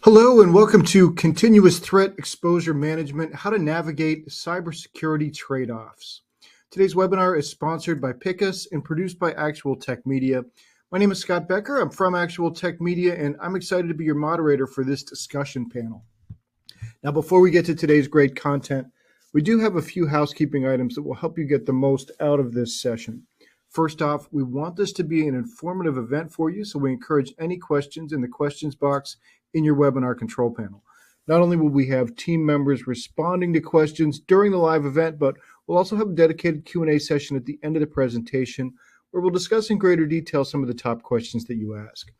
Hello and welcome to Continuous Threat Exposure Management, How to Navigate Cybersecurity Trade-Offs. Today's webinar is sponsored by Picus and produced by Actual Tech Media. My name is Scott Becker. I'm from Actual Tech Media and I'm excited to be your moderator for this discussion panel. Now, before we get to today's great content, we do have a few housekeeping items that will help you get the most out of this session. First off, we want this to be an informative event for you, so we encourage any questions in the questions box in your webinar control panel. Not only will we have team members responding to questions during the live event, but we'll also have a dedicated Q&A session at the end of the presentation where we'll discuss in greater detail some of the top questions that you ask.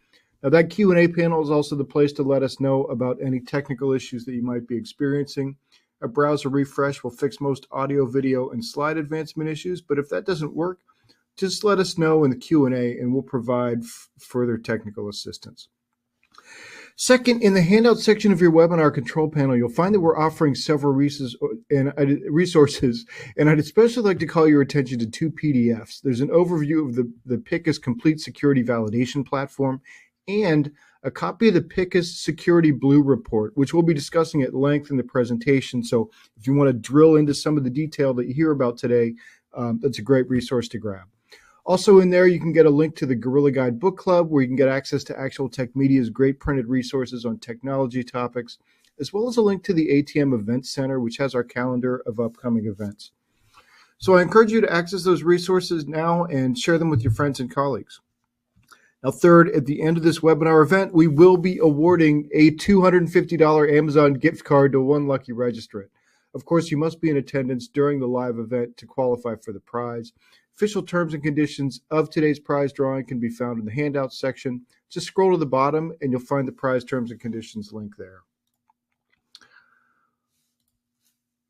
Now, that Q&A panel is also the place to let us know about any technical issues that you might be experiencing. A browser refresh will fix most audio, video, and slide advancement issues, but if that doesn't work, just let us know in the Q&A and we'll provide further technical assistance. Second, in the handout section of your webinar control panel, you'll find that we're offering several resources, and I'd especially like to call your attention to two PDFs. There's an overview of the Picus Complete Security Validation Platform and a copy of the Picus Security Blue Report, which we'll be discussing at length in the presentation. So if you want to drill into some of the detail that you hear about today, that's a great resource to grab. Also in there, you can get a link to the Gorilla Guide Book Club, where you can get access to Actual Tech Media's great printed resources on technology topics, as well as a link to the ATM Event Center, which has our calendar of upcoming events. So I encourage you to access those resources now and share them with your friends and colleagues. Now, third, at the end of this webinar event, we will be awarding a $250 Amazon gift card to one lucky registrant. Of course, you must be in attendance during the live event to qualify for the prize. Official terms and conditions of today's prize drawing can be found in the handouts section. Just scroll to the bottom and you'll find the prize terms and conditions link there.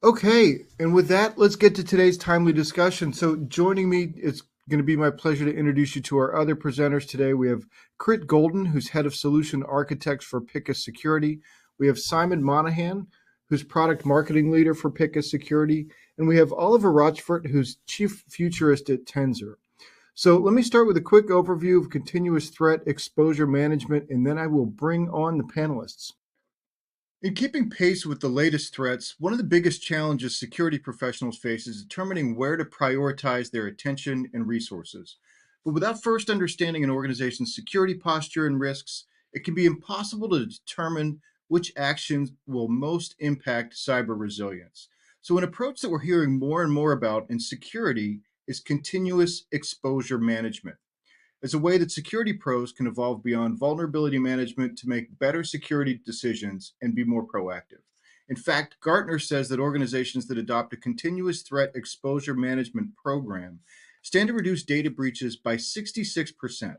Okay, and with that, let's get to today's timely discussion. So joining me, it's going to be my pleasure to introduce you to our other presenters today. We have Crit Golden, who's Head of Solution Architects for Picus Security. We have Simon Monahan, who's Product Marketing Leader for Picus Security. And we have Oliver Rochfort, who's Chief Futurist at Tensor. So let me start with a quick overview of continuous threat exposure management, and then I will bring on the panelists. In keeping pace with the latest threats, one of the biggest challenges security professionals face is determining where to prioritize their attention and resources. But without first understanding an organization's security posture and risks, it can be impossible to determine which actions will most impact cyber resilience. So an approach that we're hearing more and more about in security is continuous exposure management, as a way that security pros can evolve beyond vulnerability management to make better security decisions and be more proactive. In fact, Gartner says that organizations that adopt a continuous threat exposure management program stand to reduce data breaches by 66%.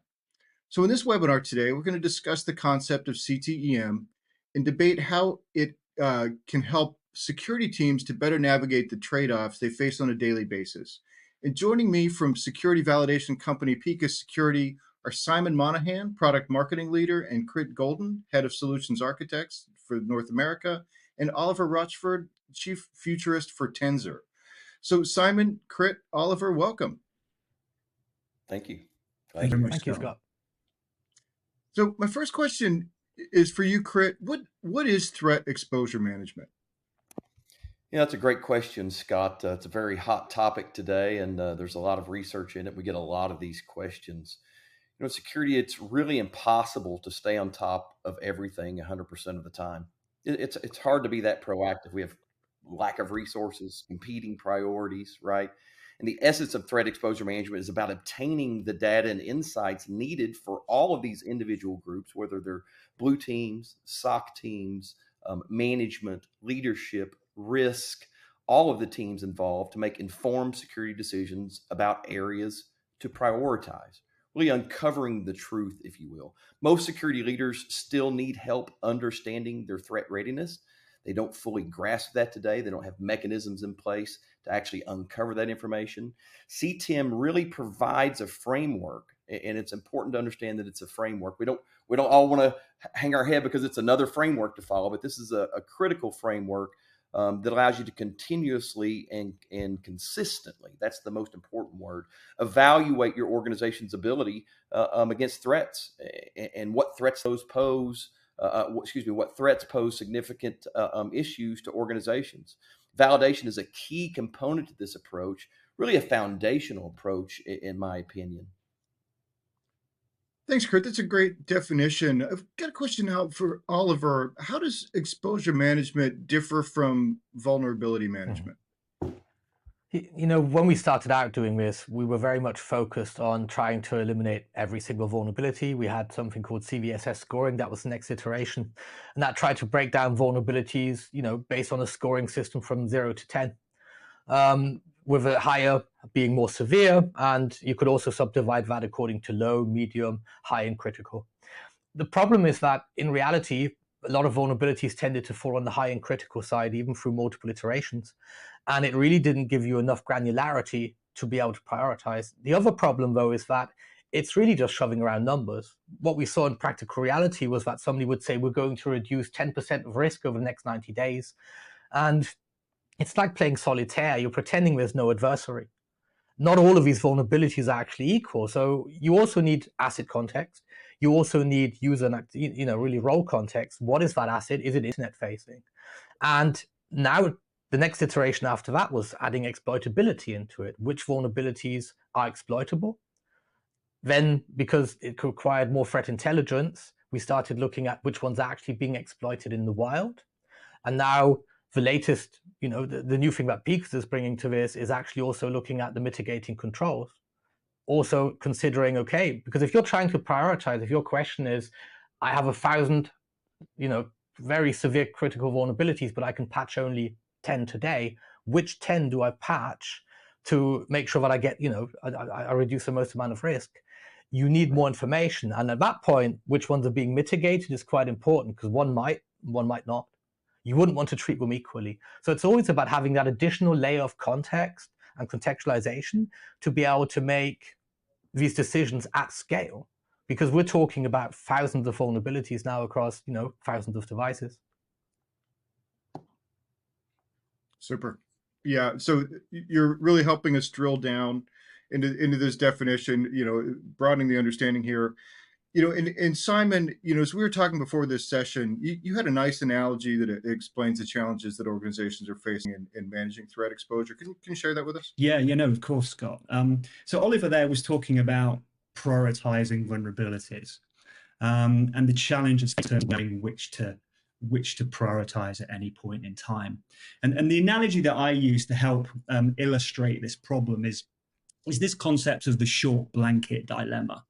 So in this webinar today, we're going to discuss the concept of CTEM and debate how it can help security teams to better navigate the trade-offs they face on a daily basis. And joining me from security validation company Picus Security are Simon Monahan, Product Marketing Leader, and Crit Golden, Head of Solutions Architects for North America, and Oliver Rochford, Chief Futurist for Tensor. So Simon, Crit, Oliver, welcome. Thank you. Thank you, Scott. So my first question is for you, Crit. What is threat exposure management? Yeah, that's a great question, Scott. It's a very hot topic today, and there's a lot of research in it. We get a lot of these questions. You know, security, it's really impossible to stay on top of everything 100% of the time. It's hard to be that proactive. We have lack of resources, competing priorities, right? And the essence of threat exposure management is about obtaining the data and insights needed for all of these individual groups, whether they're blue teams, SOC teams, management, leadership, risk, all of the teams involved to make informed security decisions about areas to prioritize, really uncovering the truth, if you will. Most security leaders still need help understanding their threat readiness. They don't fully grasp that today. They don't have mechanisms in place to actually uncover that information. CTEM really provides a framework, and it's important to understand that it's a framework. We don't all want to hang our head because it's another framework to follow, but this is a critical framework that allows you to continuously and consistently, that's the most important word, evaluate your organization's ability against threats and what threats those pose, what threats pose significant issues to organizations. Validation is a key component to this approach, really a foundational approach, in my opinion. Thanks, Kurt. That's a great definition. I've got a question now for Oliver. How does exposure management differ from vulnerability management? When we started out doing this, we were very much focused on trying to eliminate every single vulnerability. We had something called CVSS scoring. That was the next iteration. And that tried to break down vulnerabilities, based on a scoring system from 0 to 10. With a higher being more severe, and you could also subdivide that according to low, medium, high, and critical. The problem is that in reality, a lot of vulnerabilities tended to fall on the high and critical side, even through multiple iterations. And it really didn't give you enough granularity to be able to prioritize. The other problem, though, is that it's really just shoving around numbers. What we saw in practical reality was that somebody would say, we're going to reduce 10% of risk over the next 90 days. And it's like playing solitaire. You're pretending there's no adversary. Not all of these vulnerabilities are actually equal. So you also need asset context. You also need user, really role context. What is that asset? Is it internet facing? And now the next iteration after that was adding exploitability into it. Which vulnerabilities are exploitable? Then, because it required more threat intelligence, we started looking at which ones are actually being exploited in the wild. And now the latest, the new thing that Picus is bringing to this is actually also looking at the mitigating controls. Also considering, okay, because if you're trying to prioritize, if your question is, I have 1,000, very severe critical vulnerabilities, but I can patch only 10 today, which 10 do I patch to make sure that I get, I reduce the most amount of risk? You need more information. And at that point, which ones are being mitigated is quite important, because one might not. You wouldn't want to treat them equally. So it's always about having that additional layer of context and contextualization to be able to make these decisions at scale, because we're talking about thousands of vulnerabilities now across, thousands of devices. Super. Yeah. So you're really helping us drill down into this definition, broadening the understanding here. And Simon, as we were talking before this session, you had a nice analogy that explains the challenges that organizations are facing in managing threat exposure. Can you share that with us? Yeah, of course, Scott. So Oliver there was talking about prioritizing vulnerabilities and the challenges of determining which to prioritize at any point in time. And the analogy that I use to help illustrate this problem is this concept of the short blanket dilemma.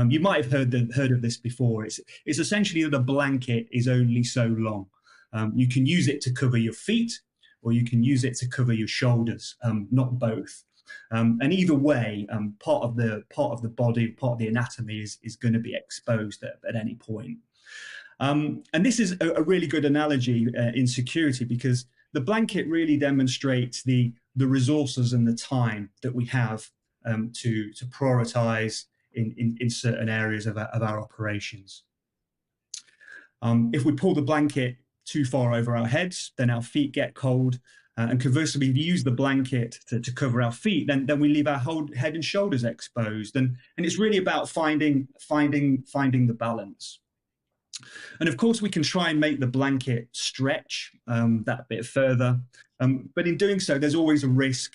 You might have heard of this before. It's essentially that a blanket is only so long. You can use it to cover your feet, or you can use it to cover your shoulders, not both. And either way, part of the body, part of the anatomy is going to be exposed at any point. And this is a really good analogy in security, because the blanket really demonstrates the resources and the time that we have to prioritize in certain areas of our operations. If we pull the blanket too far over our heads, then our feet get cold. And conversely, if we use the blanket to cover our feet, then we leave our whole head and shoulders exposed. And it's really about finding the balance. And of course, we can try and make the blanket stretch that bit further. But in doing so, there's always a risk.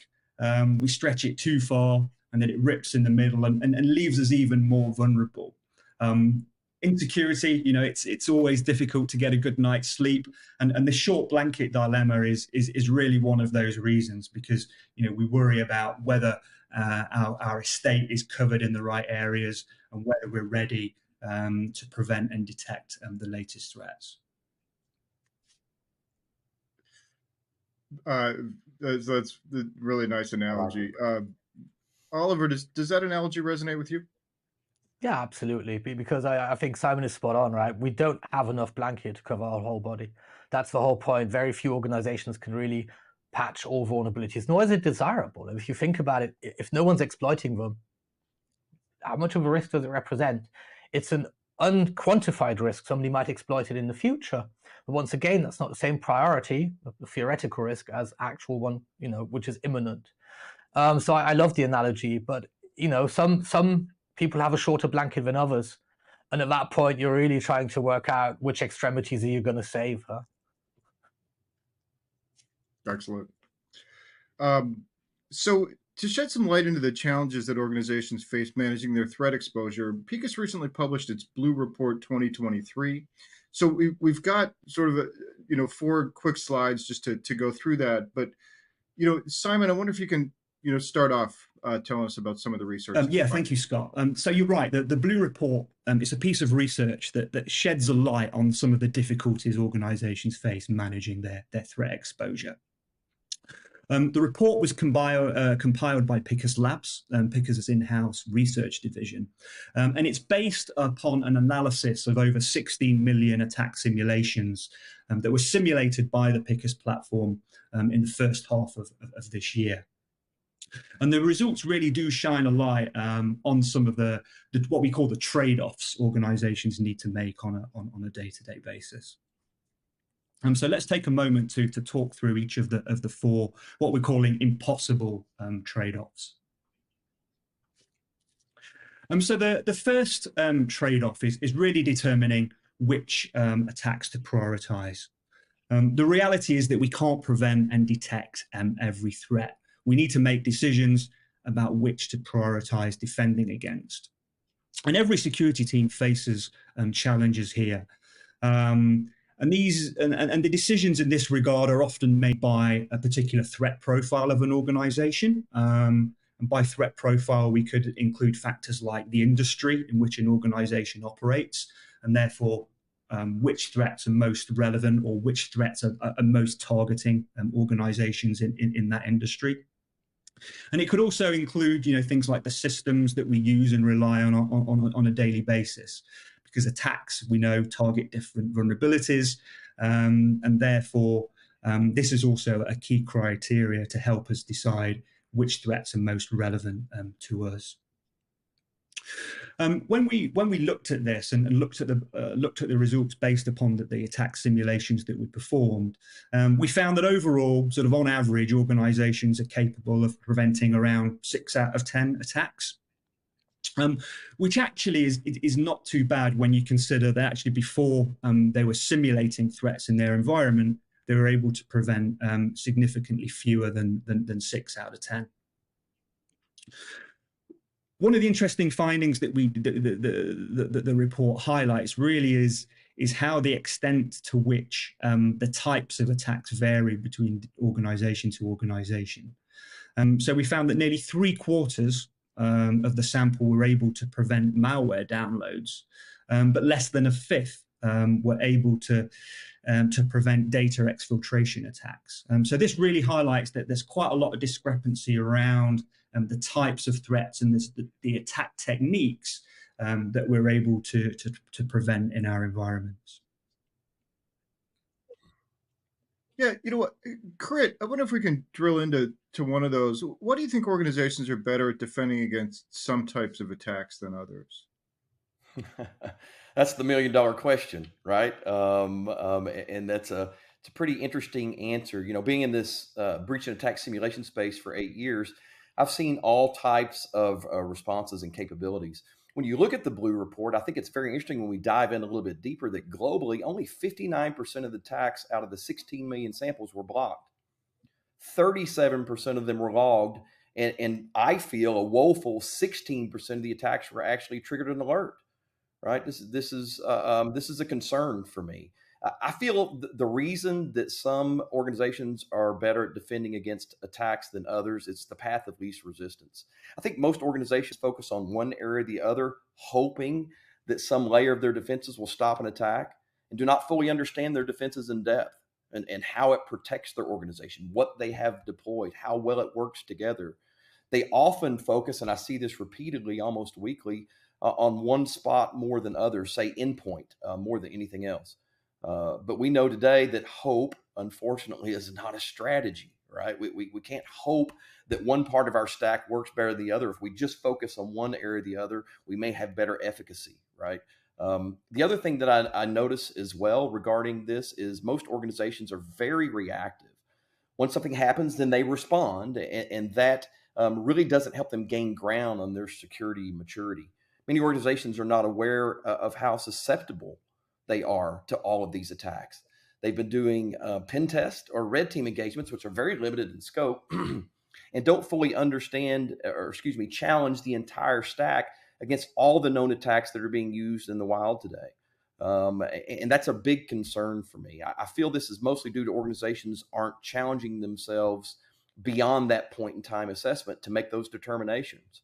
We stretch it too far, and then it rips in the middle and leaves us even more vulnerable. In security, it's always difficult to get a good night's sleep, and the short blanket dilemma is really one of those reasons, because we worry about whether our estate is covered in the right areas and whether we're ready to prevent and detect the latest threats. That's a really nice analogy. Oliver, does that analogy resonate with you? Yeah, absolutely. Because I think Simon is spot on, right? We don't have enough blanket to cover our whole body. That's the whole point. Very few organizations can really patch all vulnerabilities, nor is it desirable. If you think about it, if no one's exploiting them, how much of a risk does it represent? It's an unquantified risk. Somebody might exploit it in the future. But once again, that's not the same priority, the theoretical risk, as actual one, which is imminent. So I love the analogy, but some people have a shorter blanket than others. And at that point, you're really trying to work out which extremities are you going to save, huh? Excellent. So to shed some light into the challenges that organizations face managing their threat exposure, Picus recently published its Blue Report 2023. So we've got sort of 4 quick slides just to go through that. But Simon, I wonder if you can start off telling us about some of the research. Yeah, thank you, Scott. So you're right. The Blue Report is a piece of research that sheds a light on some of the difficulties organizations face managing their threat exposure. The report was compiled by Picus Labs, Picus's in-house research division, and it's based upon an analysis of over 16 million attack simulations that were simulated by the Picus platform in the first half of this year. And the results really do shine a light on some of the what we call the trade-offs organizations need to make on a day-to-day basis. So let's take a moment to talk through each of the 4 what we're calling impossible trade-offs. So the first trade-off is really determining which attacks to prioritize. The reality is that we can't prevent and detect every threat. We need to make decisions about which to prioritize defending against. And every security team faces challenges here. And the decisions in this regard are often made by a particular threat profile of an organization. And by threat profile, we could include factors like the industry in which an organization operates, and therefore which threats are most relevant or which threats are most targeting organizations in that industry. And it could also include, things like the systems that we use and rely on a daily basis, because attacks, we know, target different vulnerabilities, and therefore this is also a key criteria to help us decide which threats are most relevant to us. When we looked at this and looked at the results based upon the attack simulations that we performed, we found that overall, sort of on average, organizations are capable of preventing around 6 out of 10 attacks. Which actually is not too bad when you consider that actually before they were simulating threats in their environment, they were able to prevent significantly fewer than 6 out of 10. One of the interesting findings that the report highlights really is how the extent to which the types of attacks vary between organization to organization. So we found that nearly 3/4 of the sample were able to prevent malware downloads, but less than 1/5 were able to prevent data exfiltration attacks. So this really highlights that there's quite a lot of discrepancy around the types of threats and the attack techniques that we're able to prevent in our environments. Yeah, you know what, Crit, I wonder if we can drill into one of those. What do you think organizations are better at defending against some types of attacks than others? That's the $1 million question, right? And it's a pretty interesting answer. Being in this breach and attack simulation space for 8 years, I've seen all types of responses and capabilities. When you look at the Blue Report, I think it's very interesting when we dive in a little bit deeper that globally, only 59% of the attacks out of the 16 million samples were blocked. 37% of them were logged, and I feel a woeful 16% of the attacks were actually triggered an alert. Right? This is a concern for me. I feel the reason that some organizations are better at defending against attacks than others, it's the path of least resistance. I think most organizations focus on one area or the other, hoping that some layer of their defenses will stop an attack, and do not fully understand their defenses in depth and how it protects their organization, what they have deployed, how well it works together. They often focus, and I see this repeatedly almost weekly, on one spot more than others, say endpoint more than anything else. But we know today that hope, unfortunately, is not a strategy, right? We can't hope that one part of our stack works better than the other. If we just focus on one area or the other, we may have better efficacy, right? The other thing that I notice as well regarding this is most organizations are very reactive. When something happens, then they respond, and that really doesn't help them gain ground on their security maturity. Many organizations are not aware of how susceptible they are to all of these attacks. They've been doing pen test or red team engagements, which are very limited in scope, and don't fully understand, challenge the entire stack against all the known attacks that are being used in the wild today. And that's a big concern for me. I feel this is mostly due to organizations aren't challenging themselves beyond that point in time assessment to make those determinations.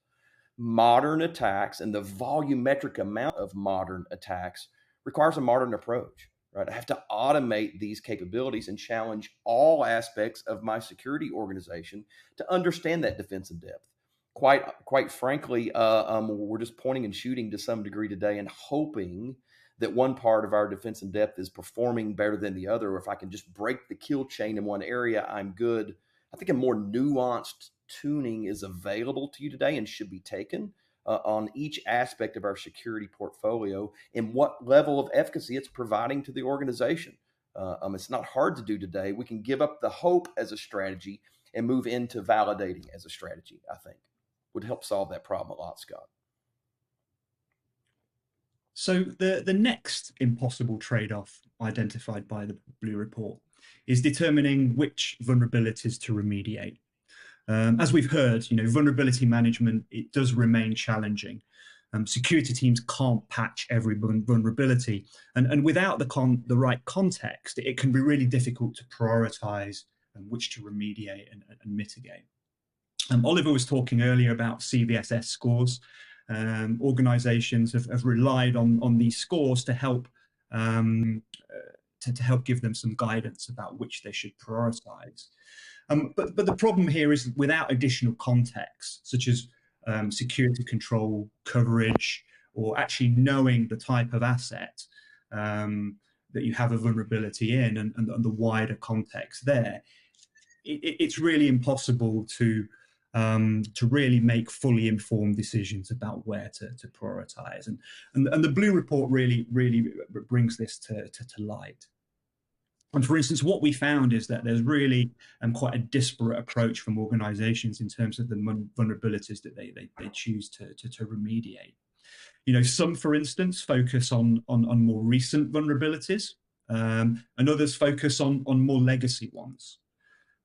Modern attacks and the volumetric amount of modern attacks requires a modern approach, right? I have to automate these capabilities and challenge all aspects of my security organization to understand that defense in depth. Quite frankly, we're just pointing and shooting to some degree today and hoping that one part of our defense in depth is performing better than the other. Or if I can just break the kill chain in one area, I'm good. I think a more nuanced tuning is available to you today and should be taken on each aspect of our security portfolio and what level of efficacy it's providing to the organization. It's not hard to do today. We can give up the hope as a strategy and move into validating as a strategy, I think. Would help solve that problem a lot, Scott. So the next impossible trade-off identified by the Blue Report is determining which vulnerabilities to remediate. As we've heard, vulnerability management, it does remain challenging. Security teams can't patch every vulnerability, and without the right context, it can be really difficult to prioritize which to remediate and mitigate. Oliver was talking earlier about CVSS scores. Organizations have relied on these scores to help give them some guidance about which they should prioritize. But the problem here is without additional context, such as security control, coverage, or actually knowing the type of asset that you have a vulnerability in and the wider context there, it's really impossible to really make fully informed decisions about where to prioritize. And the Blue Report really brings this to light. And for instance, what we found is that there's really quite a disparate approach from organizations in terms of the vulnerabilities that they choose to remediate. Some, for instance, focus on more recent vulnerabilities, and others focus on more legacy ones.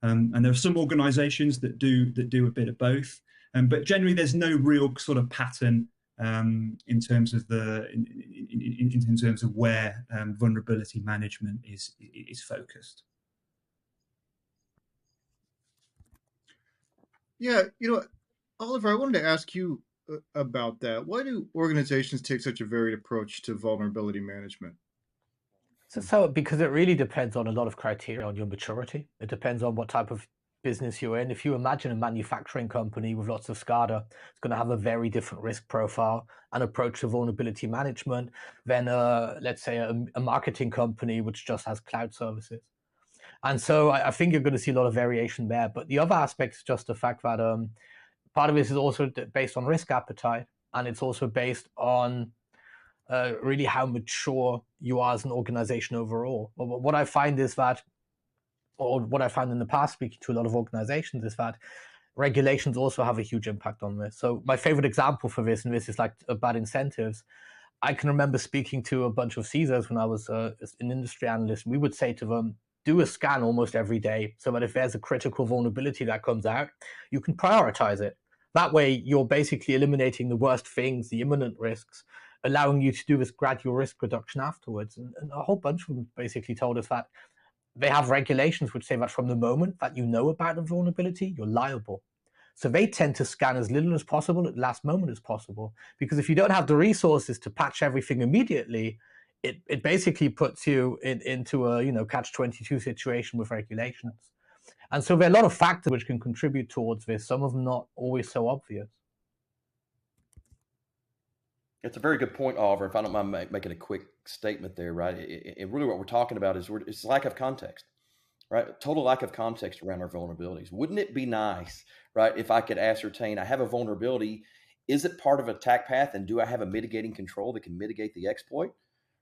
And there are some organizations that do a bit of both, but generally there's no real sort of pattern in terms of in terms of where vulnerability management is focused. Yeah, Oliver, I wanted to ask you about that. Why do organizations take such a varied approach to vulnerability management? So because it really depends on a lot of criteria on your maturity. It depends on what type of business you're in. If you imagine a manufacturing company with lots of SCADA, it's going to have a very different risk profile and approach to vulnerability management than, let's say, a marketing company which just has cloud services. And so I think you're going to see a lot of variation there. But the other aspect is just the fact that part of this is also based on risk appetite, and it's also based on really how mature you are as an organization overall. What I find is that, or what I found in the past speaking to a lot of organizations, is that regulations also have a huge impact on this. So my favorite example for this, and this is like about incentives, I can remember speaking to a bunch of CISOs when I was an industry analyst. We would say to them, do a scan almost every day so that if there's a critical vulnerability that comes out, you can prioritize it. That way, you're basically eliminating the worst things, the imminent risks, allowing you to do this gradual risk reduction afterwards. And a whole bunch of them basically told us that they have regulations which say that from the moment that you know about a vulnerability, you're liable. So they tend to scan as little as possible at the last moment as possible, because if you don't have the resources to patch everything immediately, it basically puts you into a catch-22 situation with regulations. And so there are a lot of factors which can contribute towards this, some of them not always so obvious. It's a very good point, Oliver. If I don't mind making a quick statement there, right? And really what we're talking about is it's lack of context, right? Total lack of context around our vulnerabilities. Wouldn't it be nice, right, if I could ascertain I have a vulnerability, is it part of an attack path, and do I have a mitigating control that can mitigate the exploit?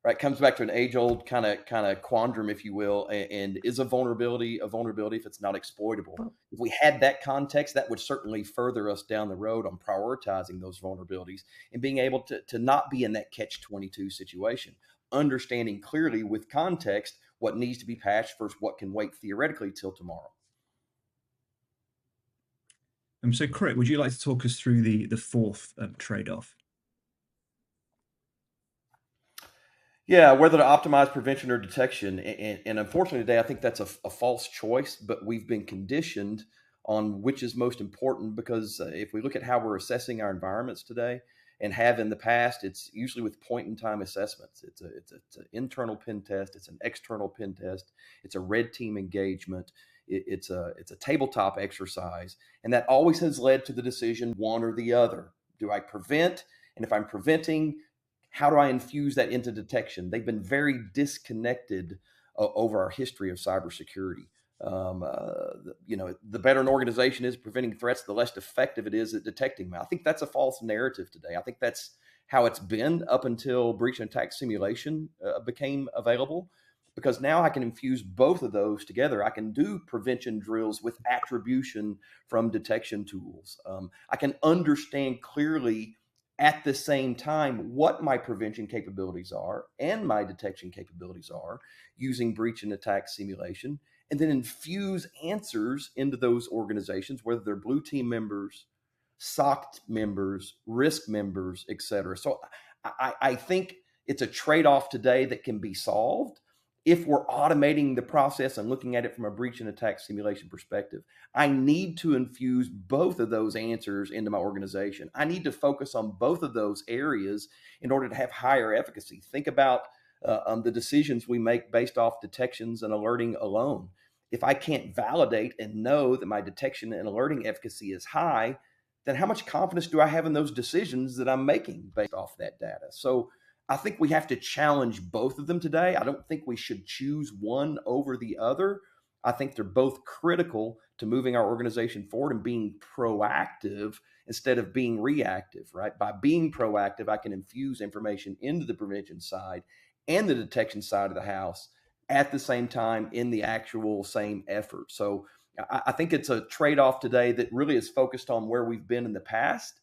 right? Comes back to an age-old kind of quandrum, if you will. And is a vulnerability if it's not exploitable? If we had that context, that would certainly further us down the road on prioritizing those vulnerabilities and being able to not be in that catch-22 situation, understanding clearly with context what needs to be patched versus what can wait theoretically till tomorrow. So, Crit, would you like to talk us through the fourth trade-off? Yeah, whether to optimize prevention or detection. And unfortunately today, I think that's a false choice, but we've been conditioned on which is most important, because if we look at how we're assessing our environments today and have in the past, it's usually with point-in-time assessments. It's an internal pen test. It's an external pen test. It's a red team engagement. It's a tabletop exercise. And that always has led to the decision, one or the other. Do I prevent? And if I'm preventing, how do I infuse that into detection? They've been very disconnected over our history of cybersecurity. The better an organization is preventing threats, the less effective it is at detecting them. I think that's a false narrative today. I think that's how it's been up until breach and attack simulation became available, because now I can infuse both of those together. I can do prevention drills with attribution from detection tools. I can understand clearly at the same time what my prevention capabilities are and my detection capabilities are using breach and attack simulation, and then infuse answers into those organizations, whether they're blue team members, SOC members, risk members, et cetera. So I think it's a trade-off today that can be solved if we're automating the process and looking at it from a breach and attack simulation perspective. I need to infuse both of those answers into my organization. I need to focus on both of those areas in order to have higher efficacy. Think about the decisions we make based off detections and alerting alone. If I can't validate and know that my detection and alerting efficacy is high, then how much confidence do I have in those decisions that I'm making based off that data? So I think we have to challenge both of them today. I don't think we should choose one over the other. I think they're both critical to moving our organization forward and being proactive instead of being reactive, right? By being proactive, I can infuse information into the prevention side and the detection side of the house at the same time in the actual same effort. So I think it's a trade-off today that really is focused on where we've been in the past,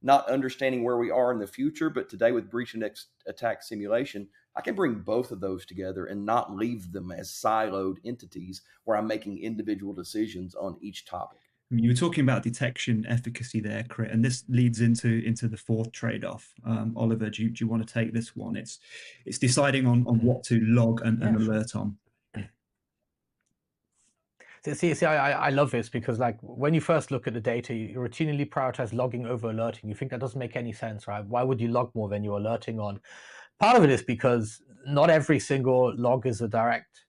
not understanding where we are in the future. But today with breach and attack simulation, I can bring both of those together and not leave them as siloed entities where I'm making individual decisions on each topic. You were talking about detection efficacy there, Crit, and this leads into the fourth trade-off. Oliver, do you want to take this one? It's deciding on what to log and alert on. See, I love this, because like when you first look at the data, you routinely prioritize logging over alerting. You think that doesn't make any sense, right? Why would you log more than you're alerting on? Part of it is because not every single log is a direct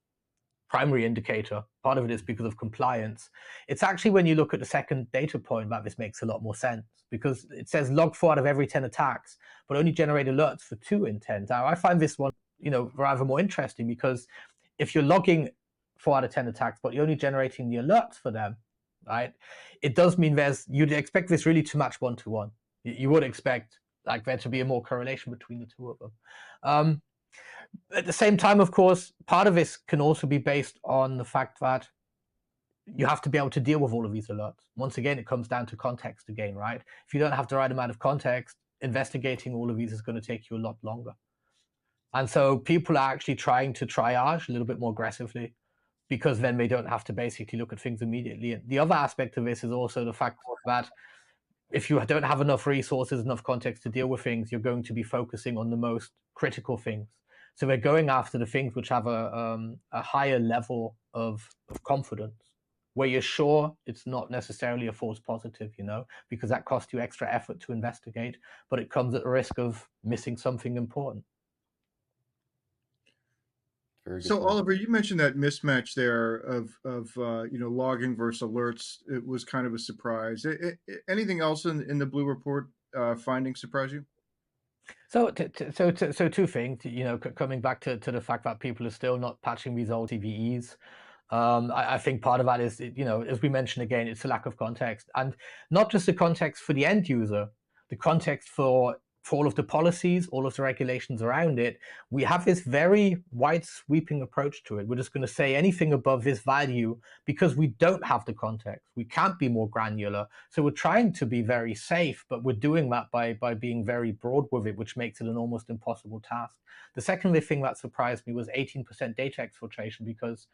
primary indicator. Part of it is because of compliance. It's actually when you look at the second data point that this makes a lot more sense, because it says log 4 out of every 10 attacks, but only generate alerts for 2 in 10. Now, I find this one, rather more interesting, because if you're logging 4 out of 10 attacks, but you're only generating the alerts for them, right? It does mean you'd expect this really to match 1-to-1. You would expect like there to be a more correlation between the two of them. At the same time, of course, part of this can also be based on the fact that you have to be able to deal with all of these alerts. Once again, it comes down to context again, right? If you don't have the right amount of context, investigating all of these is going to take you a lot longer. And so people are actually trying to triage a little bit more aggressively, because then they don't have to basically look at things immediately. And the other aspect of this is also the fact that if you don't have enough resources, enough context to deal with things, you're going to be focusing on the most critical things. So we're going after the things which have a higher level of confidence, where you're sure it's not necessarily a false positive, because that costs you extra effort to investigate, but it comes at the risk of missing something important. So Oliver, you mentioned that mismatch there of logging versus alerts. It was kind of a surprise. Anything else in the Blue Report findings surprise you? So two things. Coming back to the fact that people are still not patching these old CVEs. I think part of that is, as we mentioned again, it's a lack of context, and not just the context for the end user, the context for for all of the policies, all of the regulations around it, we have this very wide sweeping approach to it. We're just going to say anything above this value because we don't have the context. We can't be more granular. So we're trying to be very safe, but we're doing that by being very broad with it, which makes it an almost impossible task. The second thing that surprised me was 18% data exfiltration, because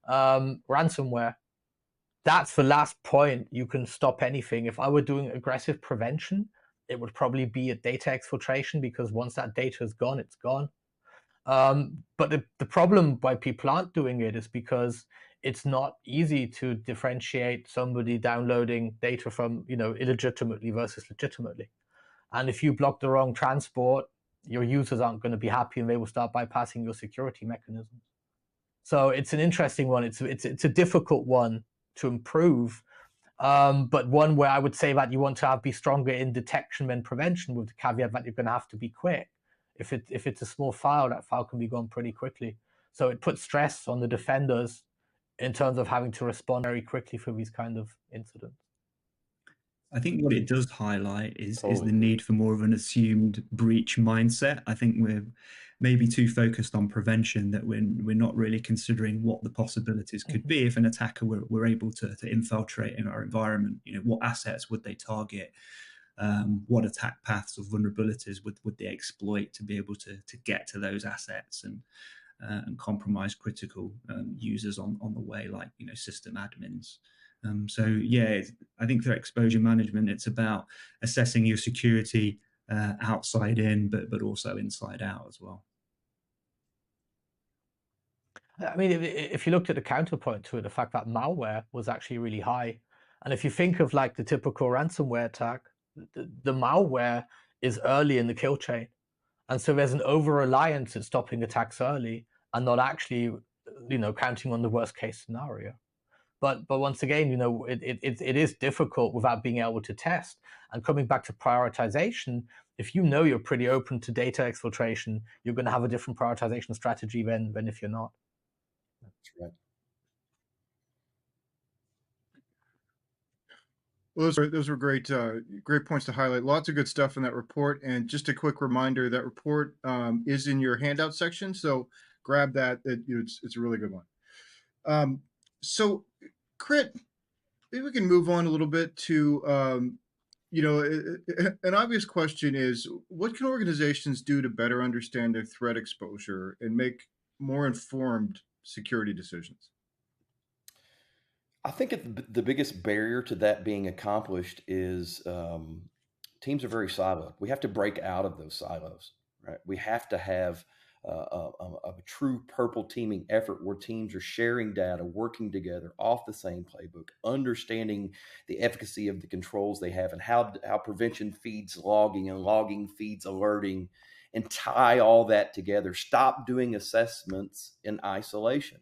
ransomware, that's the last point you can stop anything. If I were doing aggressive prevention, it would probably be at data exfiltration, because once that data is gone, it's gone. But the problem why people aren't doing it is because it's not easy to differentiate somebody downloading data from, illegitimately versus legitimately. And if you block the wrong transport, your users aren't going to be happy and they will start bypassing your security mechanisms. So it's an interesting one. It's a difficult one to improve, but one where I would say that you want to be stronger in detection than prevention, with the caveat that you're going to have to be quick. If it's a small file, that file can be gone pretty quickly. So it puts stress on the defenders in terms of having to respond very quickly for these kind of incidents. I think what it does highlight is Totally. the need for more of an assumed breach mindset. I think we're maybe too focused on prevention, that we're not really considering what the possibilities could be if an attacker were able to infiltrate in our environment. What assets would they target? What attack paths or vulnerabilities would they exploit to be able to get to those assets and compromise critical users on the way, like system admins. So yeah, I think for exposure management, it's about assessing your security outside in, but also inside out as well. I mean, if you looked at the counterpoint to it, the fact that malware was actually really high, and if you think of like the typical ransomware attack, the malware is early in the kill chain, and so there's an over-reliance at stopping attacks early and not actually, counting on the worst case scenario. But once again, it is difficult without being able to test. And coming back to prioritization, if you're pretty open to data exfiltration, you're going to have a different prioritization strategy than if you're not. That's right. Well, those were great points to highlight. Lots of good stuff in that report. And just a quick reminder, that report is in your handout section, so grab that. It's a really good one. So, Crit, maybe we can move on a little bit to, an obvious question is, what can organizations do to better understand their threat exposure and make more informed security decisions? I think the biggest barrier to that being accomplished is teams are very siloed. We have to break out of those silos, right? We have to have a true purple teaming effort where teams are sharing data, working together off the same playbook, understanding the efficacy of the controls they have, and how prevention feeds logging and logging feeds alerting, and tie all that together. Stop doing assessments in isolation.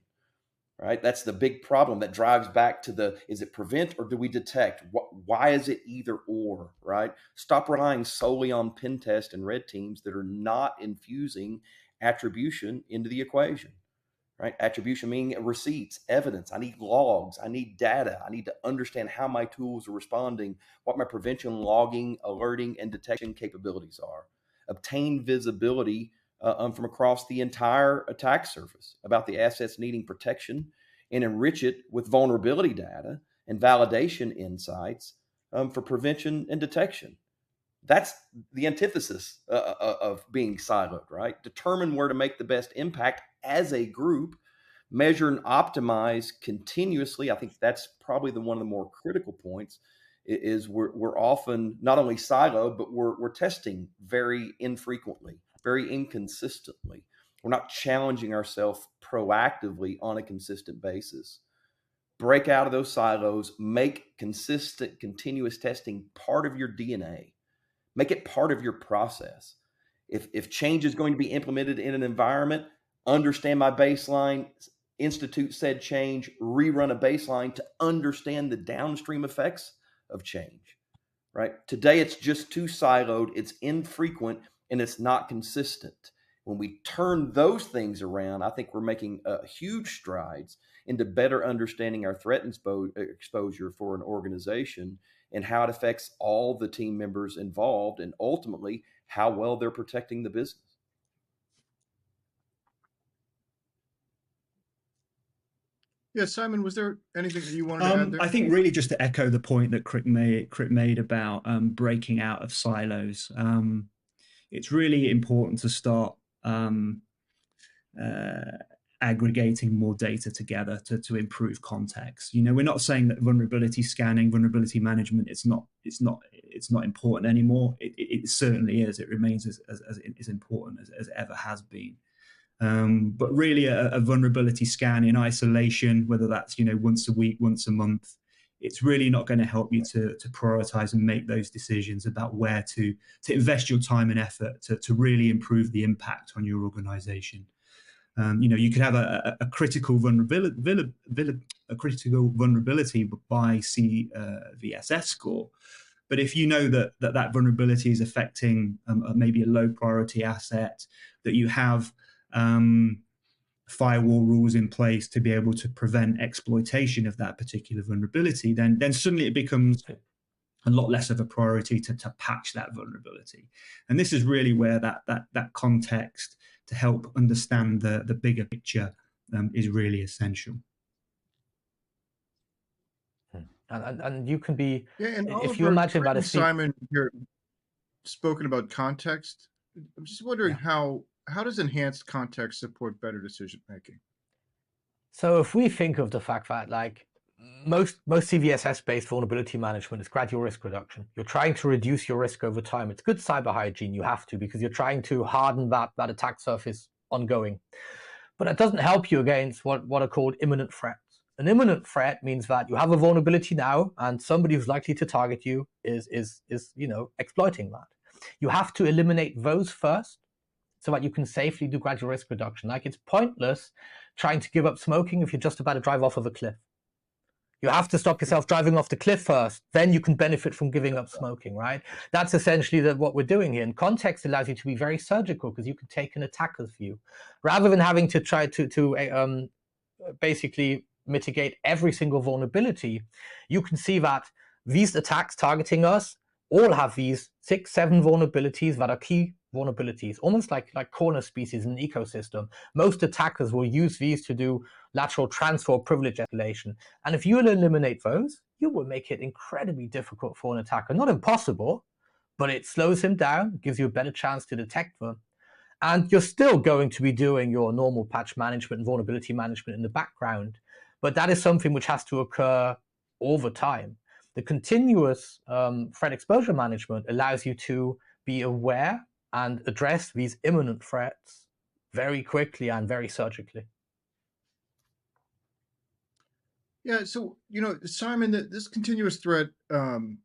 Right? That's the big problem that drives back to is it prevent or do we detect? Why is it either or, right? Stop relying solely on pen test and red teams that are not infusing attribution into the equation, right? Attribution meaning receipts, evidence. I need logs. I need data. I need to understand how my tools are responding, what my prevention, logging, alerting, and detection capabilities are. Obtain visibility from across the entire attack surface about the assets needing protection, and enrich it with vulnerability data and validation insights for prevention and detection. That's the antithesis of being siloed, right? Determine where to make the best impact as a group, measure and optimize continuously. I think that's probably one of the more critical points. Is we're often not only siloed, but we're testing very infrequently, very inconsistently. We're not challenging ourselves proactively on a consistent basis. Break out of those silos, make consistent, continuous testing part of your DNA. Make it part of your process. If change is going to be implemented in an environment, understand my baseline, institute said change, rerun a baseline to understand the downstream effects of change, right? Today, it's just too siloed, it's infrequent, and it's not consistent. When we turn those things around, I think we're making huge strides into better understanding our threat exposure for an organization and how it affects all the team members involved, and ultimately how well they're protecting the business. Yeah, Simon, was there anything that you wanted to add there? I think really just to echo the point that Crit made about breaking out of silos. It's really important to start aggregating more data together to improve context. We're not saying that vulnerability scanning, vulnerability management, it's not important anymore. It certainly is. It remains as important as it ever has been. But really a vulnerability scan in isolation, whether that's once a week, once a month, it's really not going to help you to prioritize and make those decisions about where to invest your time and effort to really improve the impact on your organization. You could have a critical vulnerability by CVSS score, but if you know that vulnerability is affecting maybe a low priority asset, that you have firewall rules in place to be able to prevent exploitation of that particular vulnerability, then suddenly it becomes a lot less of a priority to patch that vulnerability. And this is really where that context to help understand the bigger picture is really essential. And you can be, and if you imagine that Simon here spoken about context, I'm just wondering how does enhanced context support better decision making? So if we think of the fact that like most CVSS-based vulnerability management is gradual risk reduction. You're trying to reduce your risk over time. It's good cyber hygiene. You have to, because you're trying to harden that attack surface ongoing. But it doesn't help you against what are called imminent threats. An imminent threat means that you have a vulnerability now, and somebody who's likely to target you is exploiting that. You have to eliminate those first, so that you can safely do gradual risk reduction. Like, it's pointless trying to give up smoking if you're just about to drive off of a cliff. You have to stop yourself driving off the cliff first, then you can benefit from giving up smoking, right? That's essentially what we're doing here. And context allows you to be very surgical, because you can take an attacker's view. Rather than having to try to basically mitigate every single vulnerability, you can see that these attacks targeting us all have these 6-7 vulnerabilities that are key vulnerabilities, almost like corner species in an ecosystem. Most attackers will use these to do lateral transfer or privilege escalation. And if you will eliminate those, you will make it incredibly difficult for an attacker. Not impossible, but it slows him down, gives you a better chance to detect them. And you're still going to be doing your normal patch management and vulnerability management in the background. But that is something which has to occur all the time. The continuous threat exposure management allows you to be aware and address these imminent threats very quickly and very surgically. Yeah, so Simon, this continuous threat, the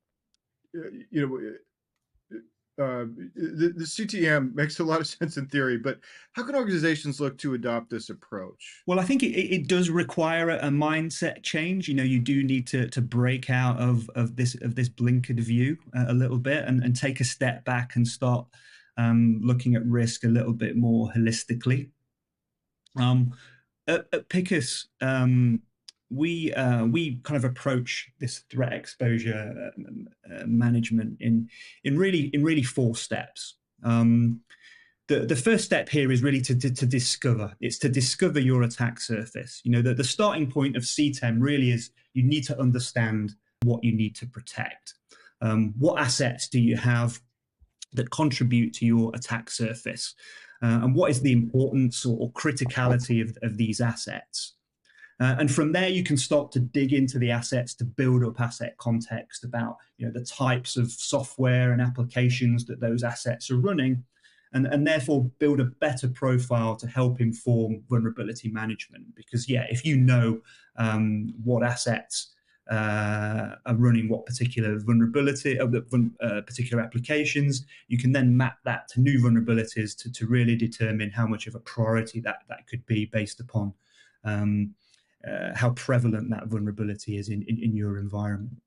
CTEM makes a lot of sense in theory, but how can organizations look to adopt this approach? Well, I think it does require a mindset change. You do need to break out of this blinkered view a little bit and take a step back and start looking at risk a little bit more holistically. At Picus, we kind of approach this threat exposure management in really 4 steps. The first step here is really to discover. It's to discover your attack surface. The starting point of CTEM really is you need to understand what you need to protect. What assets do you have that contribute to your attack surface? And what is the importance or criticality of these assets? And from there, you can start to dig into the assets to build up asset context about the types of software and applications that those assets are running, and therefore build a better profile to help inform vulnerability management. Because if you know what assets are running what particular vulnerability of particular applications, you can then map that to new vulnerabilities to really determine how much of a priority that could be based upon how prevalent that vulnerability is in your environment.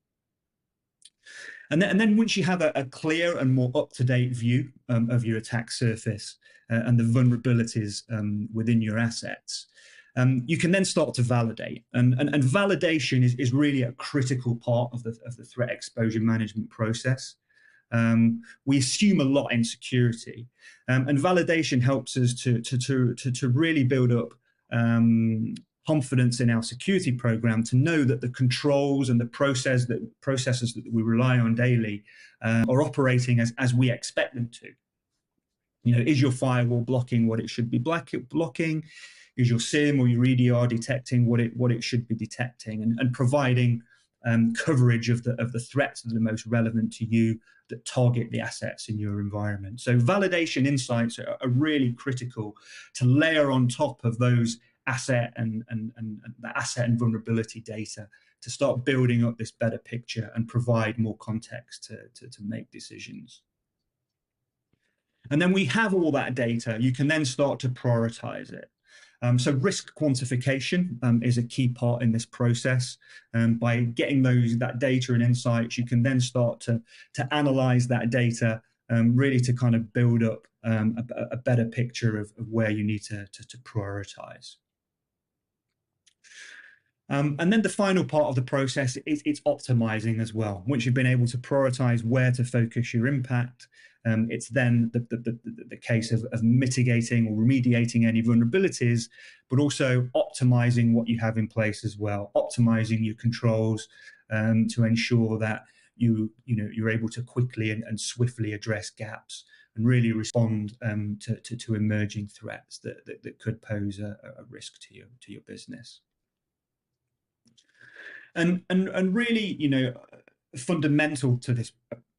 And then once you have a clear and more up-to-date view of your attack surface and the vulnerabilities within your assets, you can then start to validate. And validation is really a critical part of the threat exposure management process. We assume a lot in security, and validation helps us to really build up confidence in our security program, to know that the controls and the processes that we rely on daily are operating as we expect them to. Is your firewall blocking what it should be blocking? Is your SIM or your EDR detecting what it should be detecting, and providing coverage of the threats that are the most relevant to you, that target the assets in your environment. So validation insights are really critical to layer on top of those asset and the asset and vulnerability data, to start building up this better picture and provide more context to make decisions. And then we have all that data, you can then start to prioritize it. So risk quantification is a key part in this process. By getting that data and insights, you can then start to analyze that data, really to kind of build up a better picture of where you need to prioritize. And then the final part of the process is it's optimizing as well. Once you've been able to prioritize where to focus your impact, it's then the case of mitigating or remediating any vulnerabilities, but also optimizing what you have in place as well, optimizing your controls to ensure that you're able to quickly and swiftly address gaps and really respond to emerging threats that could pose a risk to your business. And really, fundamental to this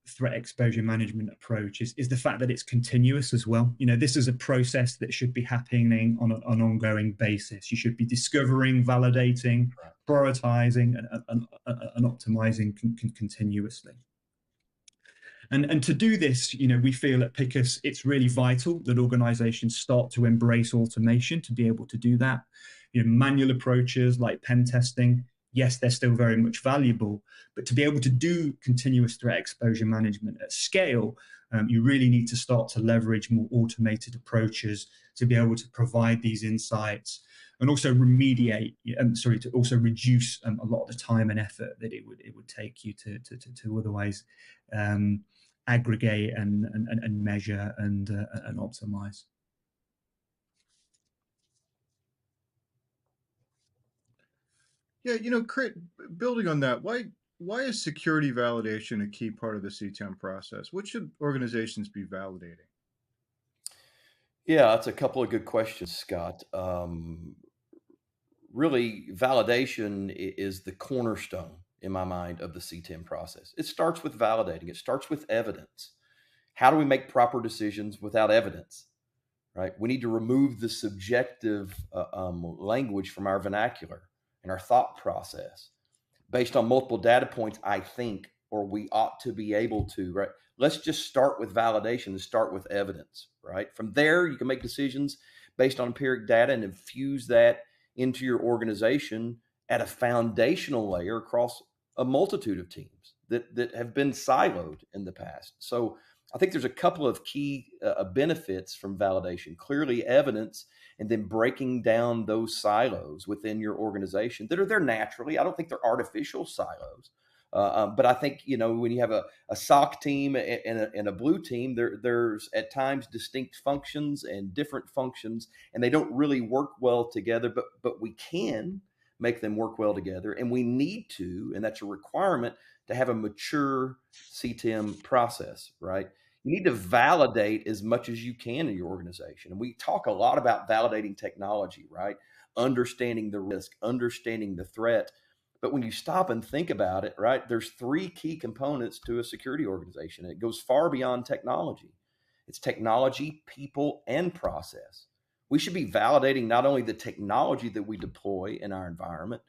threat exposure management approach is the fact that it's continuous as well. This is a process that should be happening on an ongoing basis. You should be discovering, validating, prioritizing, and optimizing continuously. And to do this, we feel at Picus it's really vital that organizations start to embrace automation to be able to do that. Manual approaches like pen testing, yes, they're still very much valuable, but to be able to do continuous threat exposure management at scale, you really need to start to leverage more automated approaches to be able to provide these insights, and also to also reduce a lot of the time and effort that it would take you to otherwise aggregate and measure and optimize. Yeah, Crit, building on that, why is security validation a key part of the CTEM process? What should organizations be validating? Yeah, that's a couple of good questions, Scott. Really, validation is the cornerstone, in my mind, of the CTEM process. It starts with validating. It starts with evidence. How do we make proper decisions without evidence, right? We need to remove the subjective language from our vernacular and our thought process based on multiple data points, I think, or we ought to be able to, right? Let's just start with validation and start with evidence, right? From there, you can make decisions based on empiric data and infuse that into your organization at a foundational layer across a multitude of teams that have been siloed in the past. So I think there's a couple of key benefits from validation. Clearly, evidence, and then breaking down those silos within your organization that are there naturally. I don't think they're artificial silos. But I think, when you have a SOC team and a blue team, there's at times distinct functions and different functions, and they don't really work well together, but we can make them work well together, and we need to, and that's a requirement, to have a mature CTEM process, right? You need to validate as much as you can in your organization. And we talk a lot about validating technology, right? Understanding the risk, understanding the threat. But when you stop and think about it, right, there's three key components to a security organization. It goes far beyond technology. It's technology, people, and process. We should be validating not only the technology that we deploy in our environment,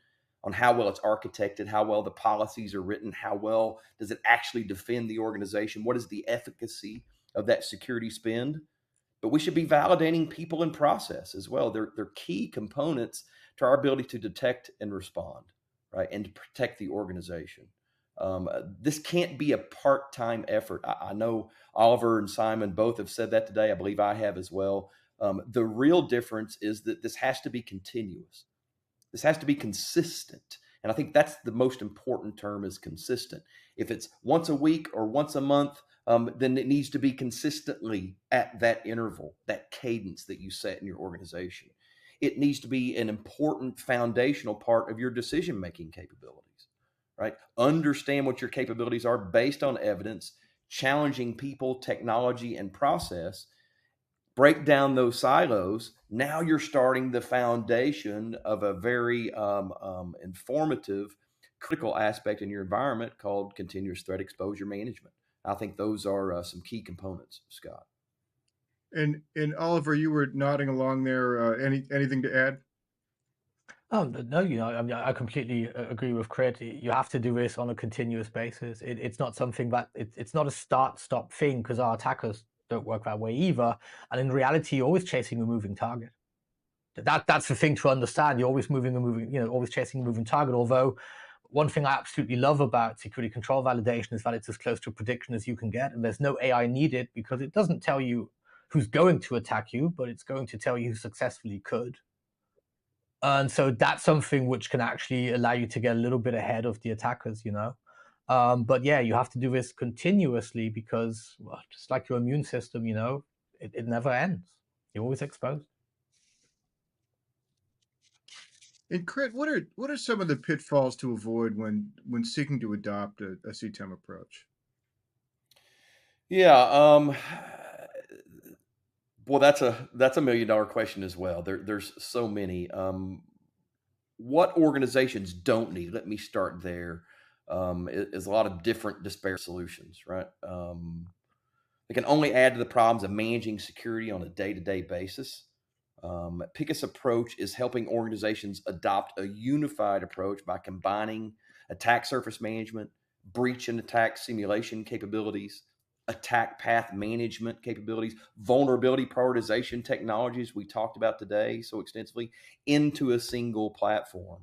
on how well it's architected, how well the policies are written, how well does it actually defend the organization, what is the efficacy of that security spend, but we should be validating people and process as well. They're key components to our ability to detect and respond, right, and to protect the organization. This can't be a part-time effort. I know Oliver and Simon both have said that today. I believe I have as well. The real difference is that this has to be continuous. This has to be consistent. And I think that's the most important term, is consistent. If it's once a week or once a month, then it needs to be consistently at that interval, that cadence that you set in your organization. It needs to be an important foundational part of your decision-making capabilities, right? Understand what your capabilities are based on evidence, challenging people, technology, and process. Break down those silos. Now you're starting the foundation of a very informative, critical aspect in your environment called continuous threat exposure management. I think those are some key components, Scott. And Oliver, you were nodding along there. Anything to add? Oh no, I mean, I completely agree with Crit. You have to do this on a continuous basis. It's not something that it's not a start-stop thing, because our attackers don't work that way either. And in reality, you're always chasing a moving target. That's the thing to understand. You're always always chasing a moving target. Although one thing I absolutely love about security control validation is that it's as close to prediction as you can get, and there's no AI needed, because it doesn't tell you who's going to attack you, but it's going to tell you who successfully could. And so that's something which can actually allow you to get a little bit ahead of the attackers, But yeah, you have to do this continuously, because, well, just like your immune system, it never ends. You're always exposed. And Crit, what are some of the pitfalls to avoid when seeking to adopt a CTEM approach? Yeah, well, that's a $1 million question as well. There's so many. What organizations don't need? Let me start there. Is a lot of different disparate solutions, right? They can only add to the problems of managing security on a day-to-day basis. Picus approach is helping organizations adopt a unified approach by combining attack surface management, breach and attack simulation capabilities, attack path management capabilities, vulnerability prioritization technologies we talked about today so extensively, into a single platform.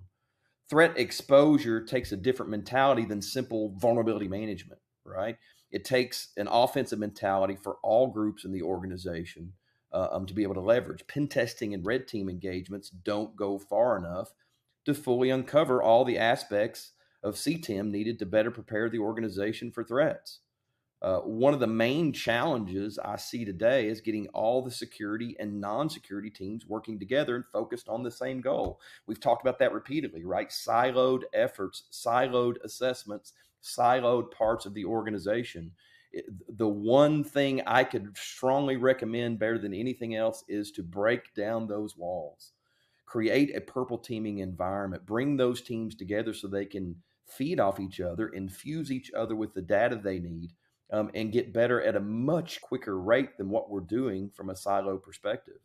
Threat exposure takes a different mentality than simple vulnerability management, right? It takes an offensive mentality for all groups in the organization to be able to leverage. Pen testing and red team engagements don't go far enough to fully uncover all the aspects of CTEM needed to better prepare the organization for threats. One of the main challenges I see today is getting all the security and non-security teams working together and focused on the same goal. We've talked about that repeatedly, right? Siloed efforts, siloed assessments, siloed parts of the organization. The one thing I could strongly recommend better than anything else is to break down those walls, create a purple teaming environment, bring those teams together so they can feed off each other, infuse each other with the data they need, and get better at a much quicker rate than what we're doing from a silo perspective.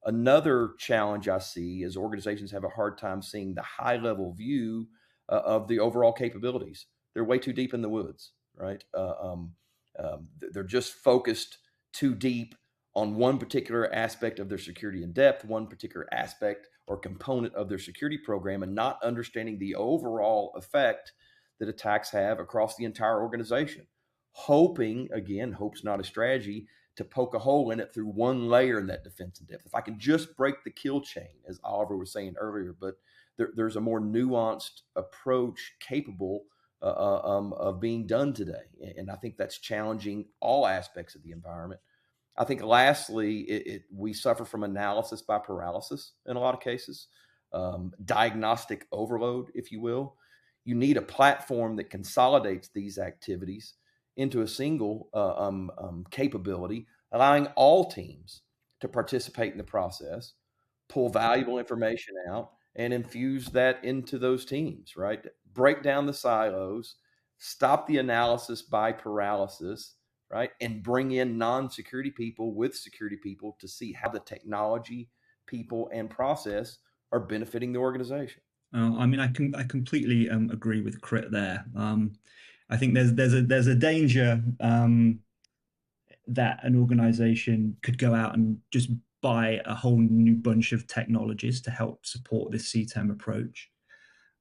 Another challenge I see is organizations have a hard time seeing the high level view of the overall capabilities. They're way too deep in the woods, right? They're just focused too deep on one particular aspect of their security in depth, one particular aspect or component of their security program, and not understanding the overall effect that attacks have across the entire organization. Hoping, again, hope's not a strategy, to poke a hole in it through one layer in that defense in depth. If I can just break the kill chain, as Oliver was saying earlier, but there's a more nuanced approach capable of being done today. And I think that's challenging all aspects of the environment. I think lastly, we suffer from analysis by paralysis in a lot of cases, diagnostic overload, if you will. You need a platform that consolidates these activities into a single capability, allowing all teams to participate in the process, pull valuable information out, and infuse that into those teams, right? Break down the silos, stop the analysis by paralysis, right? And bring in non-security people with security people to see how the technology, people, and process are benefiting the organization. I mean, I completely agree with Crit there. I think there's a danger that an organization could go out and just buy a whole new bunch of technologies to help support this CTEM approach.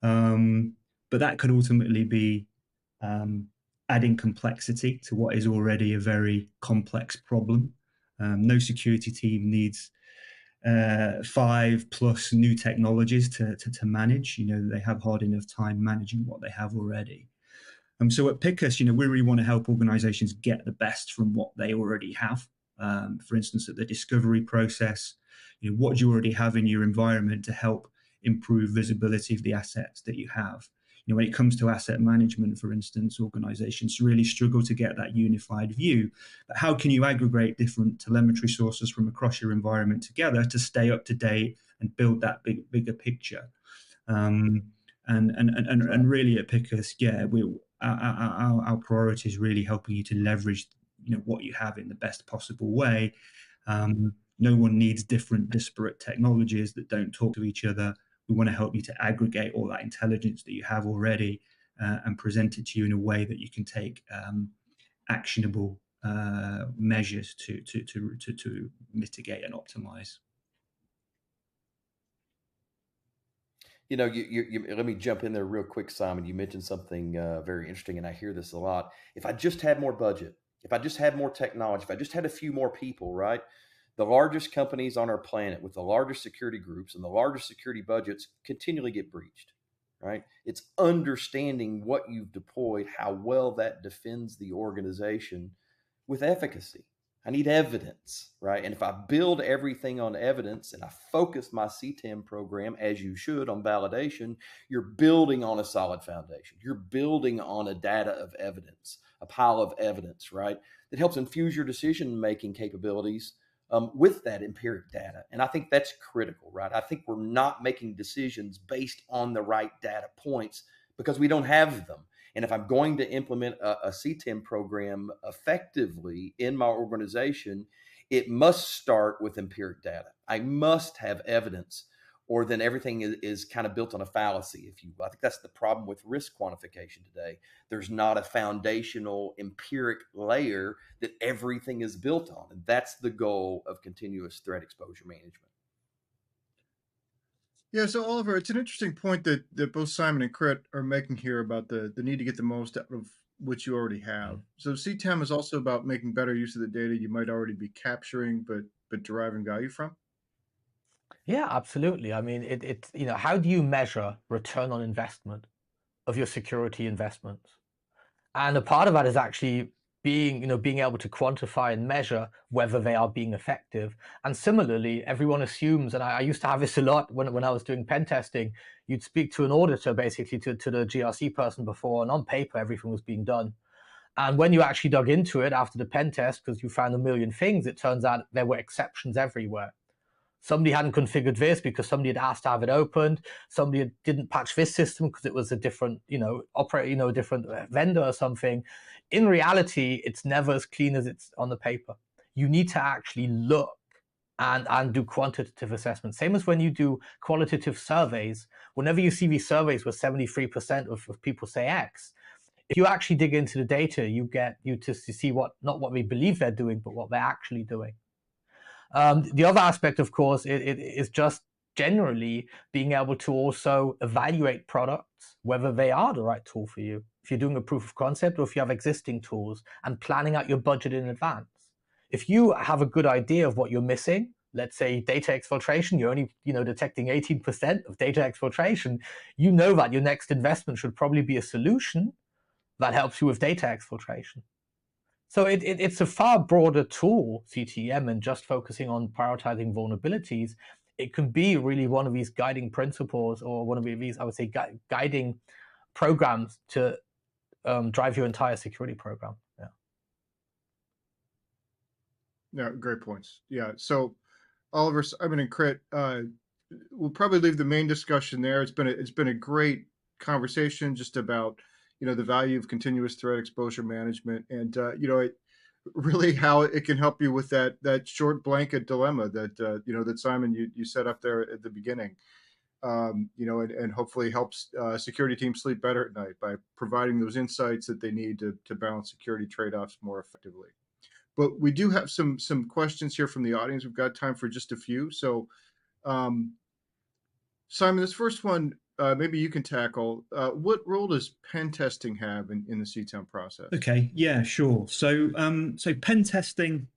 But that could ultimately be adding complexity to what is already a very complex problem. No security team needs 5+ new technologies to manage. They have hard enough time managing what they have already. So at Picus, we really want to help organizations get the best from what they already have. For instance, at the discovery process, what do you already have in your environment to help improve visibility of the assets that you have? When it comes to asset management, for instance, organizations really struggle to get that unified view. But how can you aggregate different telemetry sources from across your environment together to stay up to date and build that bigger picture? And really at Picus, our priority is really helping you to leverage what you have in the best possible way. No one needs different disparate technologies that don't talk to each other. We want to help you to aggregate all that intelligence that you have already and present it to you in a way that you can take actionable measures to mitigate and optimize. Let me jump in there real quick, Simon. You mentioned something very interesting, and I hear this a lot. If I just had more budget, if I just had more technology, if I just had a few more people, right? The largest companies on our planet with the largest security groups and the largest security budgets continually get breached, right? It's understanding what you've deployed, how well that defends the organization with efficacy. I need evidence, right? And if I build everything on evidence and I focus my CTEM program, as you should, on validation, you're building on a solid foundation. You're building on a data of evidence, a pile of evidence, right? That helps infuse your decision-making capabilities with that empiric data. And I think that's critical, right? I think we're not making decisions based on the right data points because we don't have them. And if I'm going to implement a CTEM program effectively in my organization, it must start with empiric data. I must have evidence, or then everything is kind of built on a fallacy. I think that's the problem with risk quantification today. There's not a foundational empiric layer that everything is built on. And that's the goal of continuous threat exposure management. Yeah, so Oliver, it's an interesting point that both Simon and Crit are making here about the need to get the most out of what you already have. So CTEM is also about making better use of the data you might already be capturing, but deriving value from. Yeah, absolutely. I mean, it's how do you measure return on investment of your security investments? And a part of that is actually being able to quantify and measure whether they are being effective. And similarly, everyone assumes, and I used to have this a lot when I was doing pen testing, you'd speak to an auditor, basically to the GRC person before, and on paper, everything was being done. And when you actually dug into it after the pen test, because you found a million things, it turns out there were exceptions everywhere. Somebody hadn't configured this because somebody had asked to have it opened. Somebody didn't patch this system because it was a different, a different vendor or something. In reality, it's never as clean as it's on the paper. You need to actually look and do quantitative assessments. Same as when you do qualitative surveys. Whenever you see these surveys where 73% of people say X, if you actually dig into the data, you to see not what they believe they're doing, but what they're actually doing. The other aspect, of course, it is just generally being able to also evaluate products, whether they are the right tool for you. If you're doing a proof of concept or if you have existing tools, and planning out your budget in advance. If you have a good idea of what you're missing, let's say data exfiltration, you're only detecting 18% of data exfiltration, you know that your next investment should probably be a solution that helps you with data exfiltration. So it's a far broader tool, CTEM, and just focusing on prioritizing vulnerabilities. It can be really one of these guiding principles, or one of these, I would say, guiding programs to drive your entire security program. Yeah. Yeah, great points. Yeah. So Oliver, Simon, and Crit, we'll probably leave the main discussion there. It's been a great conversation just about the value of continuous threat exposure management, and really how it can help you with that short blanket dilemma that that Simon you set up there at the beginning, and hopefully helps security teams sleep better at night by providing those insights that they need to balance security trade-offs more effectively. But we do have some questions here from the audience. We've got time for just a few. So, Simon, this first one, maybe you can tackle. What role does pen testing have in the CTEM process? Okay, yeah, sure. So pen testing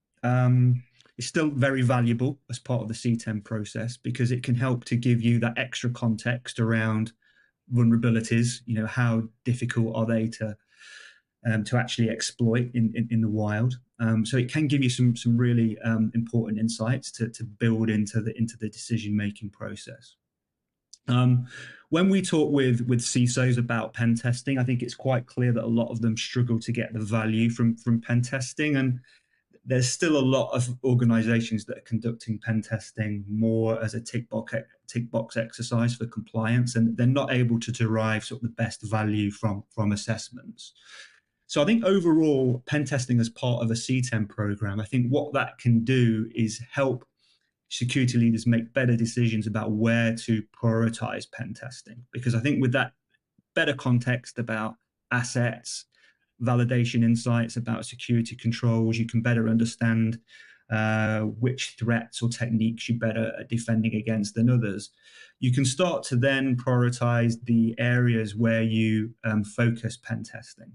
It's still very valuable as part of the CTEM process because it can help to give you that extra context around vulnerabilities. How difficult are they to actually exploit in the wild? So it can give you some really important insights to build into the decision making process. When we talk with CISOs about pen testing, I think it's quite clear that a lot of them struggle to get the value from pen testing, and there's still a lot of organizations that are conducting pen testing more as a tick box exercise for compliance, and they're not able to derive sort of the best value from assessments. So I think overall, pen testing as part of a CTEM program, I think what that can do is help security leaders make better decisions about where to prioritize pen testing. Because I think with that better context about assets, validation insights, about security controls, you can better understand which threats or techniques you're better at defending against than others. You can start to then prioritize the areas where you focus pen testing.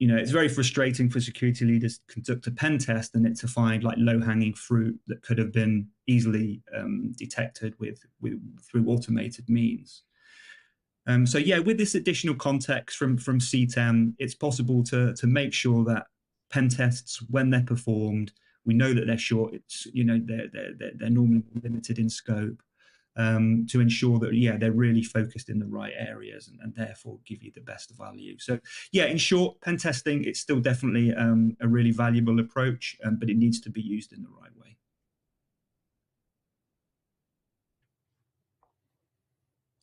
It's very frustrating for security leaders to conduct a pen test and to find like low-hanging fruit that could have been easily detected through automated means. So yeah, with this additional context from CTEM, it's possible to make sure that pen tests, when they're performed, we know that they're short. They're normally limited in scope. To ensure that, they're really focused in the right areas and therefore give you the best value. So, in short, pen testing, it's still definitely a really valuable approach, but it needs to be used in the right way.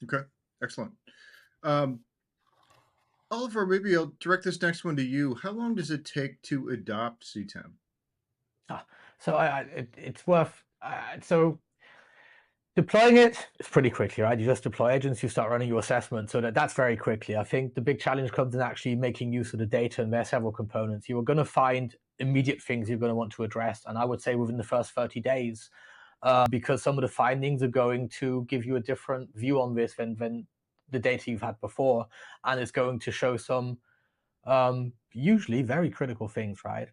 Okay, excellent. Oliver, maybe I'll direct this next one to you. How long does it take to adopt CTEM? It's worth... So deploying it is pretty quickly, right? You just deploy agents, you start running your assessment. So that's very quickly. I think the big challenge comes in actually making use of the data, and there are several components. You are going to find immediate things you're going to want to address. And I would say within the first 30 days, because some of the findings are going to give you a different view on this than the data you've had before. And it's going to show some usually very critical things, right?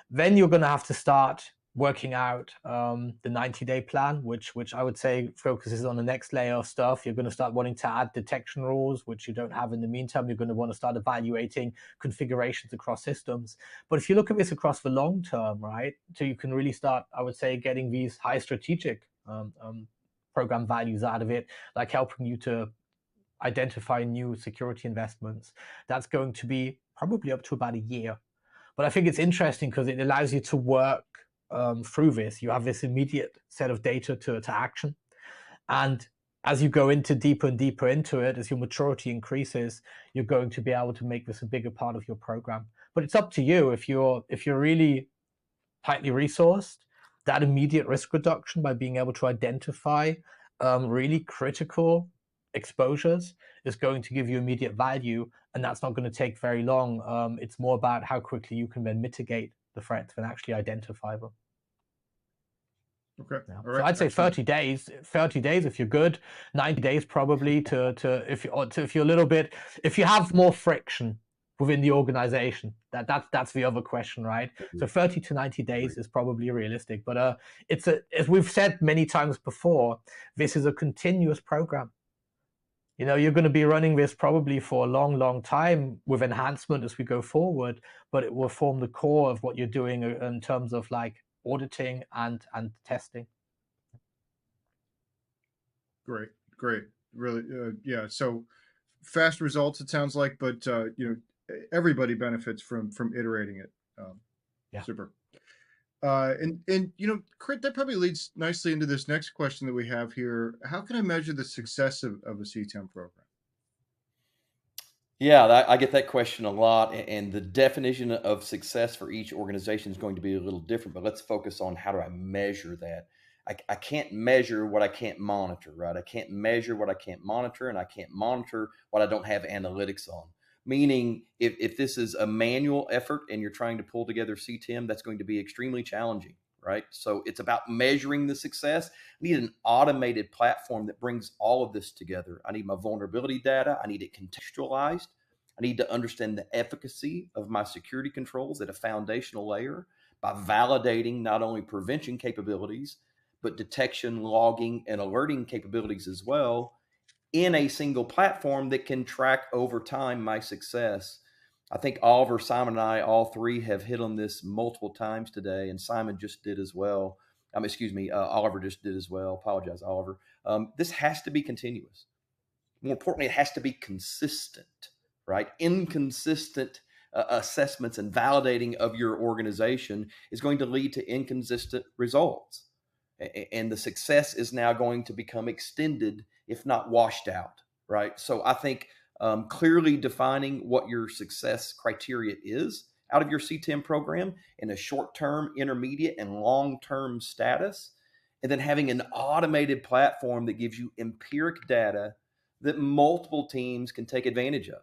Then you're going to have to start working out the 90-day plan, which I would say focuses on the next layer of stuff. You're going to start wanting to add detection rules, which you don't have in the meantime. You're going to want to start evaluating configurations across systems. But if you look at this across the long term, right, so you can really start, I would say, getting these high strategic program values out of it, like helping you to identify new security investments. That's going to be probably up to about a year. But I think it's interesting because it allows you to work through this. You have this immediate set of data to action. And as you go into deeper and deeper into it, as your maturity increases, you're going to be able to make this a bigger part of your program. But it's up to you. If you're really tightly resourced, that immediate risk reduction by being able to identify really critical exposures is going to give you immediate value, and that's not going to take very long. It's more about how quickly you can then mitigate the threats and actually identify them. Okay. Yeah. All right. So I'd say excellent. 30 days if you're good, 90 days probably if you're a little bit, if you have more friction within the organization, that's the other question, right? So 30 to 90 days is probably realistic, but as we've said many times before, this is a continuous program. You're going to be running this probably for a long, long time with enhancement as we go forward, but it will form the core of what you're doing in terms of like auditing and testing. Great. Really, yeah. So fast results, it sounds like, but everybody benefits from iterating it. Yeah. Super. And Crit, that probably leads nicely into this next question that we have here. How can I measure the success of a CTEM program? Yeah, I get that question a lot, and the definition of success for each organization is going to be a little different, but let's focus on how do I measure that. I can't measure what I can't monitor, right? I can't measure what I can't monitor, and I can't monitor what I don't have analytics on. Meaning, if this is a manual effort and you're trying to pull together CTEM, that's going to be extremely challenging, right? So it's about measuring the success. I need an automated platform that brings all of this together. I need my vulnerability data. I need it contextualized. I need to understand the efficacy of my security controls at a foundational layer by validating not only prevention capabilities, but detection, logging, and alerting capabilities as well in a single platform that can track over time my success. I think Oliver, Simon, and I, all three have hit on this multiple times today, and Simon just did as well. Oliver just did as well. Apologize, Oliver. This has to be continuous. More importantly, it has to be consistent, right? Inconsistent assessments and validating of your organization is going to lead to inconsistent results. And the success is now going to become extended, if not washed out, right? So I think clearly defining what your success criteria is out of your CTEM program in a short-term, intermediate, and long-term status, and then having an automated platform that gives you empiric data that multiple teams can take advantage of,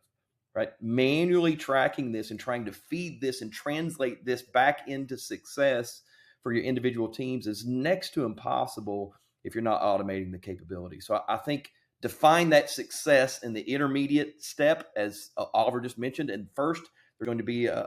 right? Manually tracking this and trying to feed this and translate this back into success for your individual teams is next to impossible if you're not automating the capability. So I think define that success in the intermediate step, as Oliver just mentioned, and first there's going to be a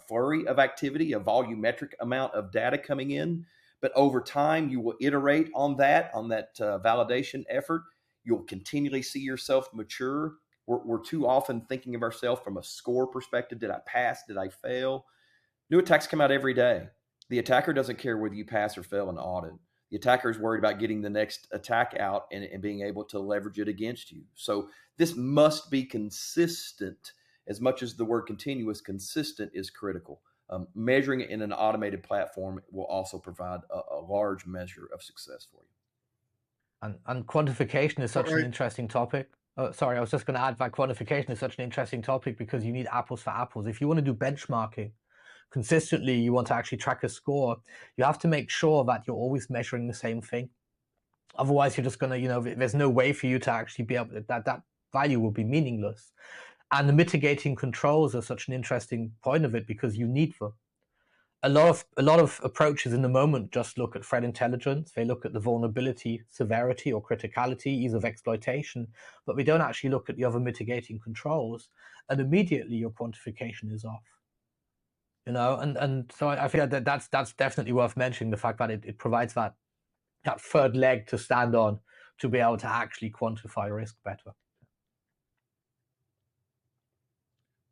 flurry of activity, a volumetric amount of data coming in, but over time you will iterate on that validation effort. You'll continually see yourself mature. We're too often thinking of ourselves from a score perspective. Did I pass? Did I fail? New attacks come out every day. The attacker doesn't care whether you pass or fail an audit. The attacker is worried about getting the next attack out and being able to leverage it against you. So this must be consistent. As much as the word continuous, consistent is critical. Measuring it in an automated platform will also provide a large measure of success for you. And quantification is such an interesting topic. Sorry, I was just going to add that quantification is such an interesting topic because you need apples for apples. If you want to do benchmarking consistently, you want to actually track a score, you have to make sure that you're always measuring the same thing. Otherwise, you're just going to, there's no way for you to actually be able to, that value will be meaningless. And the mitigating controls are such an interesting point of it because you need them. A lot of approaches in the moment just look at threat intelligence. They look at the vulnerability, severity, or criticality, ease of exploitation, but we don't actually look at the other mitigating controls. And immediately your quantification is off. And so I feel that that's definitely worth mentioning, the fact that it provides that third leg to stand on to be able to actually quantify risk better.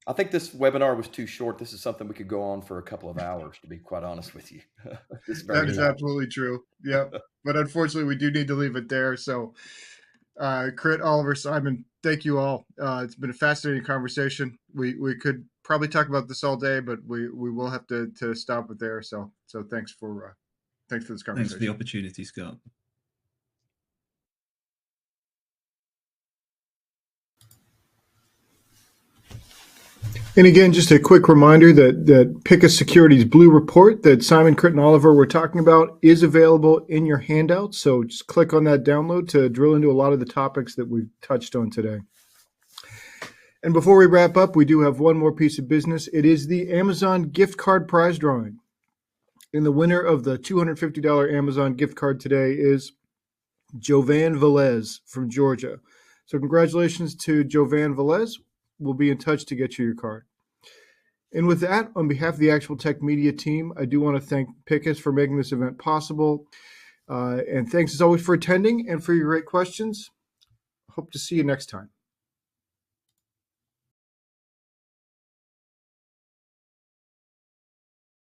I think this webinar was too short. This is something we could go on for a couple of hours, to be quite honest with you. That is absolutely true. Yeah. But unfortunately, we do need to leave it there. So, Crit, Oliver, Simon, thank you all. It's been a fascinating conversation. We could probably talk about this all day, but we will have to stop it there. So thanks for this conversation. Thanks for the opportunity, Scott. And again, just a quick reminder that Picus Security's Blue Report that Simon, Crit, and Oliver were talking about is available in your handout. So just click on that download to drill into a lot of the topics that we've touched on today. And before we wrap up, we do have one more piece of business. It is the Amazon gift card prize drawing. And the winner of the $250 Amazon gift card today is Jovan Velez from Georgia. So congratulations to Jovan Velez. We'll be in touch to get you your card. And with that, on behalf of the Actual Tech Media team, I do want to thank Picus for making this event possible. And thanks as always for attending and for your great questions. Hope to see you next time.